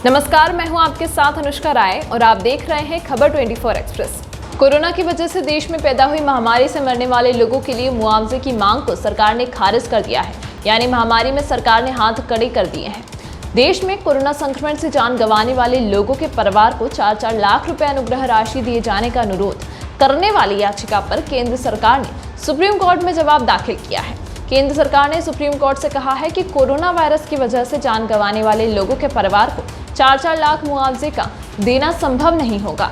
नमस्कार, मैं हूं आपके साथ अनुष्का राय और आप देख रहे हैं खबर 24 एक्सप्रेस। कोरोना की वजह से देश में पैदा हुई महामारी से मरने वाले लोगों के लिए मुआवजे की मांग को सरकार ने खारिज कर दिया है। यानी महामारी में सरकार ने हाथ कड़े कर दिए हैं। देश में कोरोना संक्रमण से जान गंवाने वाले लोगों के परिवार को 4-4 लाख रुपए अनुग्रह राशि दिए जाने का अनुरोध करने वाली याचिका पर केंद्र सरकार ने सुप्रीम कोर्ट में जवाब दाखिल किया है। केंद्र सरकार ने सुप्रीम कोर्ट से कहा है कि कोरोना वायरस की वजह से जान गंवाने वाले लोगों के परिवार को 4-4 लाख मुआवजे का देना संभव नहीं होगा।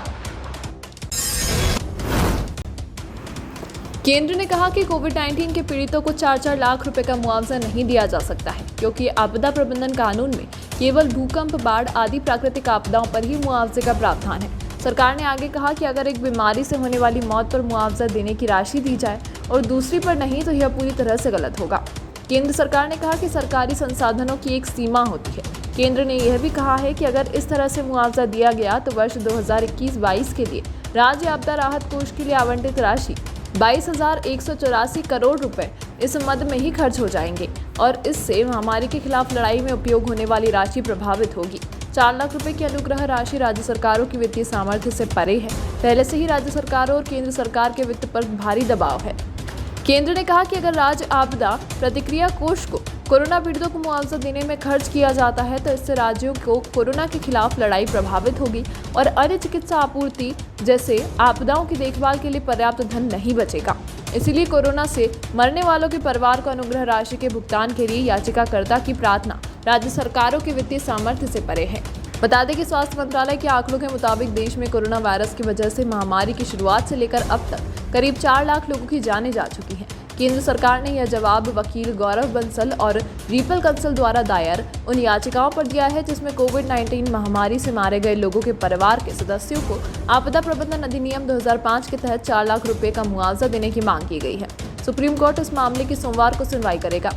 केंद्र ने कहा कि कोविड-19 के पीड़ितों को 4-4 लाख रुपए का मुआवजा नहीं दिया जा सकता है, क्योंकि आपदा प्रबंधन कानून में केवल भूकंप, बाढ़ आदि प्राकृतिक आपदाओं पर ही मुआवजे का प्रावधान है। सरकार ने आगे कहा कि अगर एक बीमारी से होने वाली मौत पर मुआवजा देने की राशि दी जाए और दूसरी पर नहीं, तो यह पूरी तरह से गलत होगा। केंद्र सरकार ने कहा कि सरकारी संसाधनों की एक सीमा होती है। केंद्र ने यह भी कहा है कि अगर इस तरह से मुआवजा दिया गया तो वर्ष 2021-22 के लिए राज्य आपदा राहत कोष के लिए आवंटित राशि 22,184 करोड़ रुपए इस मद में ही खर्च हो जाएंगे और इससे महामारी के खिलाफ लड़ाई में उपयोग होने वाली राशि प्रभावित होगी। 4 लाख रुपए की अनुग्रह राशि राज्य सरकारों की वित्तीय सामर्थ्य से परे है। पहले से ही राज्य सरकारों और केंद्र सरकार के वित्त पर भारी दबाव है। केंद्र ने कहा कि अगर राज्य आपदा प्रतिक्रिया कोष को कोरोना पीड़ितों को मुआवजा देने में खर्च किया जाता है तो इससे राज्यों को कोरोना के खिलाफ लड़ाई प्रभावित होगी और अन्य चिकित्सा आपूर्ति जैसे आपदाओं की देखभाल के लिए पर्याप्त धन नहीं बचेगा। इसीलिए कोरोना से मरने वालों के परिवार को अनुग्रह राशि के भुगतान के लिए याचिकाकर्ता की प्रार्थना राज्य सरकारों के वित्तीय सामर्थ्य से परे है। बता दें कि स्वास्थ्य मंत्रालय के आंकड़ों के मुताबिक देश में कोरोना वायरस की वजह से महामारी की शुरुआत से लेकर अब तक करीब 4 लाख लोगों की जानें जा चुकी हैं। केंद्र सरकार ने यह जवाब वकील गौरव बंसल और रीपल कंसल द्वारा दायर उन याचिकाओं पर दिया है जिसमें कोविड-19 महामारी से मारे गए लोगों के परिवार के सदस्यों को आपदा प्रबंधन अधिनियम 2005 के तहत 4 लाख रुपए का मुआवजा देने की मांग की गई है। सुप्रीम कोर्ट इस मामले की सोमवार को सुनवाई करेगा।